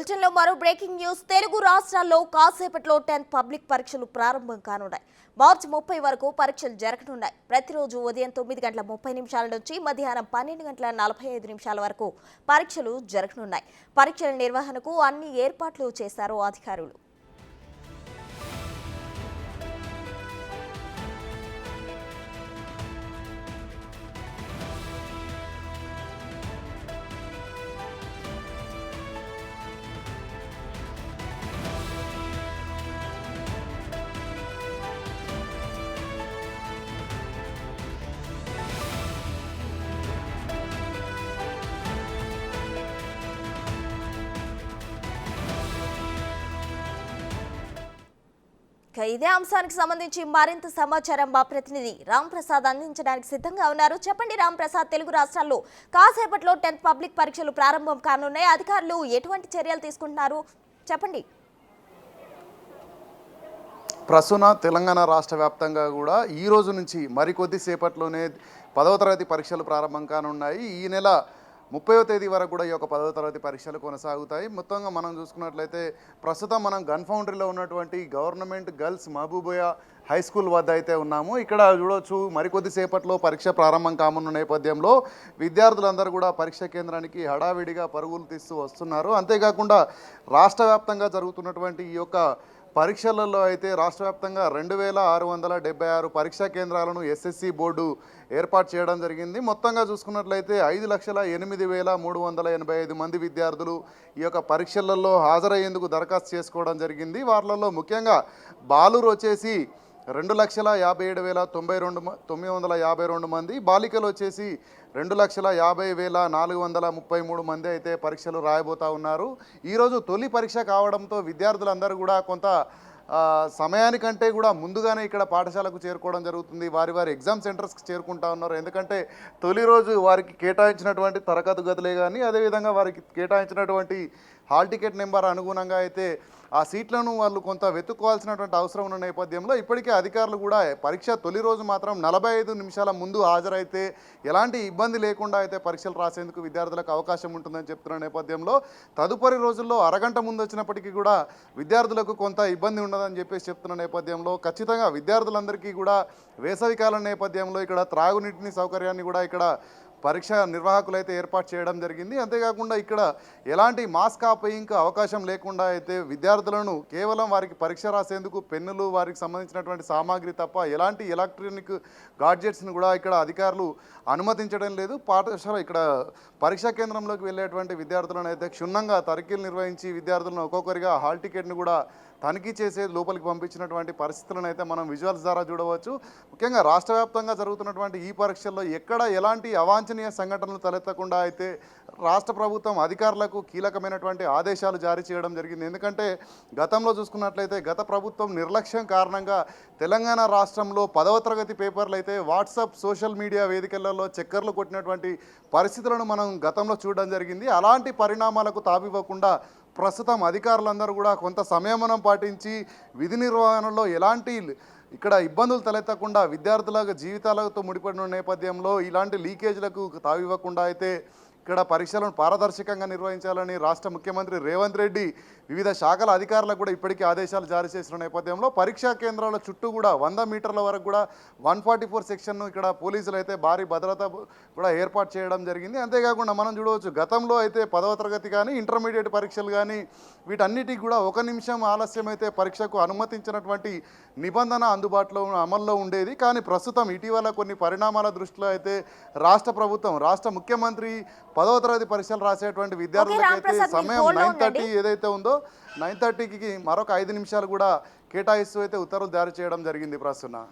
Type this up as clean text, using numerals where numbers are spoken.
బులెటిన్లో మరో breaking news. Telugu రాష్ట్రాల్లో కాసేపట్లో 10th పబ్లిక్ పరీక్షలు ప్రారంభం కానున్నాయి. మార్చి 30 వరకు పరీక్షలు జరగనున్నాయి. ప్రతిరోజు ఉదయం 9:30 నుంచి మధ్యాహ్నం 12:45 వరకు పరీక్షలు జరగనున్నాయి. పరీక్షల నిర్వహణకు అన్ని ఏర్పాట్లు చేశారు అధికారులు. ఇదే అంశానికి సంబంధించి మరింత సమాచారం మా ప్రతినిధి రామ్ ప్రసాద్ అందించడానికి సిద్ధంగా ఉన్నారు. చెప్పండి రామ్ ప్రసాద్, తెలుగు రాష్ట్రాల్లో కాసేపట్లో 10th పబ్లిక్ పరీక్షలు ప్రారంభం కానున్నాయి. అధికారులు ఎటువంటి చర్యలు తీసుకుంటున్నారు చెప్పండి. ప్రస్తుత తెలంగాణ రాష్ట్ర వ్యాప్తంగా కూడా ఈ రోజు నుంచి మరికొద్ది సేపట్లోనే 10వ తరగతి పరీక్షలు ప్రారంభం కానున్నాయి. ఈ నెల 30వ తేదీ వరకు కూడా ఈ యొక్క 10వ తరగతి పరీక్షలు కొనసాగుతాయి. మొత్తంగా మనం చూసుకున్నట్లయితే ప్రస్తుతం మనం గన్ ఫౌండరీలో ఉన్నటువంటి గవర్నమెంట్ గర్ల్స్ మహబూబయ్య హై స్కూల్ వద్ద అయితే ఉన్నాము. ఇక్కడ చూడవచ్చు మరికొద్ది సేపట్లో పరీక్ష ప్రారంభం కానున్న నేపథ్యంలో విద్యార్థులందరూ కూడా పరీక్ష కేంద్రానికి హడావిడిగా పరుగులు తీస్తూ వస్తున్నారు. అంతేకాకుండా రాష్ట్ర వ్యాప్తంగా జరుగుతున్నటువంటి ఈ యొక్క పరీక్షలలో అయితే రాష్ట్ర వ్యాప్తంగా 2676 పరీక్షా కేంద్రాలను ఎస్ఎస్సి బోర్డు ఏర్పాటు చేయడం జరిగింది. మొత్తంగా చూసుకున్నట్లయితే 5,08,385 మంది విద్యార్థులు ఈ యొక్క పరీక్షలలో హాజరయ్యేందుకు దరఖాస్తు చేసుకోవడం జరిగింది. వారిలో ముఖ్యంగా బాలురు వచ్చేసి 2,57,952 మంది, బాలికలు వచ్చేసి 2,50,433 మంది అయితే పరీక్షలు రాయబోతూ ఉన్నారు. ఈరోజు తొలి పరీక్ష కావడంతో విద్యార్థులందరూ కూడా కొంత సమయానికంటే కూడా ముందుగానే ఇక్కడ పాఠశాలకు చేరుకోవడం జరుగుతుంది. వారి ఎగ్జామ్ సెంటర్స్కి చేరుకుంటా ఉన్నారు. ఎందుకంటే తొలి రోజు వారికి కేటాయించినటువంటి తరగతి గదులే కానీ అదేవిధంగా వారికి కేటాయించినటువంటి హాల్ టికెట్ నెంబర్ అనుగుణంగా అయితే ఆ సీట్లను వాళ్ళు కొంత వెతుక్కోవాల్సినటువంటి అవసరం ఉన్న నేపథ్యంలో ఇప్పటికే అధికారులు కూడా పరీక్ష తొలి రోజు మాత్రం 45 నిమిషాల ముందు హాజరైతే ఎలాంటి ఇబ్బంది లేకుండా అయితే పరీక్షలు రాసేందుకు విద్యార్థులకు అవకాశం ఉంటుందని చెప్తున్న నేపథ్యంలో తదుపరి రోజుల్లో అరగంట ముందు వచ్చినప్పటికీ కూడా విద్యార్థులకు కొంత ఇబ్బంది ఉండదని చెప్పేసి చెప్తున్న నేపథ్యంలో ఖచ్చితంగా విద్యార్థులందరికీ కూడా వేసవికాలం నేపథ్యంలో ఇక్కడ త్రాగునీటిని సౌకర్యాన్ని కూడా ఇక్కడ పరీక్ష నిర్వాహకులు అయితే ఏర్పాటు చేయడం జరిగింది. అంతేకాకుండా ఇక్కడ ఎలాంటి మాస్ కాపీయింగ్కి అవకాశం లేకుండా అయితే విద్యార్థులను కేవలం వారికి పరీక్ష రాసేందుకు పెన్నులు వారికి సంబంధించినటువంటి సామాగ్రి తప్ప ఎలాంటి ఎలక్ట్రానిక్ గాడ్జెట్స్ని కూడా ఇక్కడ అధికారులు అనుమతించడం లేదు. పాఠశాల ఇక్కడ పరీక్షా కేంద్రంలోకి వెళ్ళేటువంటి విద్యార్థులను అయితే క్షుణ్ణంగా తనిఖీలు నిర్వహించి విద్యార్థులను ఒక్కొక్కరిగా హాల్ టికెట్ను కూడా తనిఖీ చేసే లోపలికి పంపించినటువంటి పరిస్థితులను అయితే మనం విజువల్స్ ద్వారా చూడవచ్చు. ముఖ్యంగా రాష్ట్ర వ్యాప్తంగా జరుగుతున్నటువంటి ఈ పరీక్షల్లో ఎక్కడ ఎలాంటి అవాంఛనీయ సంఘటనలు తలెత్తకుండా అయితే రాష్ట్ర ప్రభుత్వం అధికారులకు కీలకమైనటువంటి ఆదేశాలు జారీ చేయడం జరిగింది. ఎందుకంటే గతంలో చూసుకున్నట్లయితే గత ప్రభుత్వం నిర్లక్ష్యం కారణంగా తెలంగాణ రాష్ట్రంలో 10వ తరగతి పేపర్లు అయితే వాట్సాప్ సోషల్ మీడియా వేదికలలో చక్కర్లు కొట్టినటువంటి పరిస్థితులను మనం గతంలో చూడడం జరిగింది. అలాంటి పరిణామాలకు తావివ్వకుండా ప్రస్తుతం అధికారులందరూ కూడా కొంత సంయమనం పాటించి విధి నిర్వహణలో ఎలాంటి ఇక్కడ ఇబ్బందులు తలెత్తకుండా విద్యార్థుల జీవితాలతో ముడిపడిన నేపథ్యంలో ఇలాంటి లీకేజీలకు తావివ్వకుండా అయితే ఇక్కడ పరీక్షలను పారదర్శకంగా నిర్వహించాలని రాష్ట్ర ముఖ్యమంత్రి రేవంత్ రెడ్డి వివిధ శాఖల అధికారులకు కూడా ఇప్పటికీ ఆదేశాలు జారీ చేసిన నేపథ్యంలో పరీక్షా కేంద్రాల చుట్టూ కూడా 100 మీటర్ల వరకు కూడా 144 సెక్షన్ను ఇక్కడ పోలీసులు అయితే భారీ భద్రత కూడా ఏర్పాటు చేయడం జరిగింది. అంతేకాకుండా మనం చూడవచ్చు గతంలో అయితే 10వ తరగతి కానీ ఇంటర్మీడియట్ పరీక్షలు కానీ వీటన్నిటికి కూడా 1 నిమిషం ఆలస్యం అయితే పరీక్షకు అనుమతించినటువంటి నిబంధన అందుబాటులో అమల్లో ఉండేది. కానీ ప్రస్తుతం ఇటీవల కొన్ని పరిణామాల దృష్టిలో అయితే రాష్ట్ర ప్రభుత్వం రాష్ట్ర ముఖ్యమంత్రి 10వ తరగతి పరీక్షలు రాసేటువంటి విద్యార్థులకైతే సమయం 9:30 ఏదైతే ఉందో 9:30కి మరొక 5 నిమిషాలు కూడా కేటాయిస్తూ అయితే ఉత్తర్వులు జారీ చేయడం జరిగింది. ప్రస్తుతం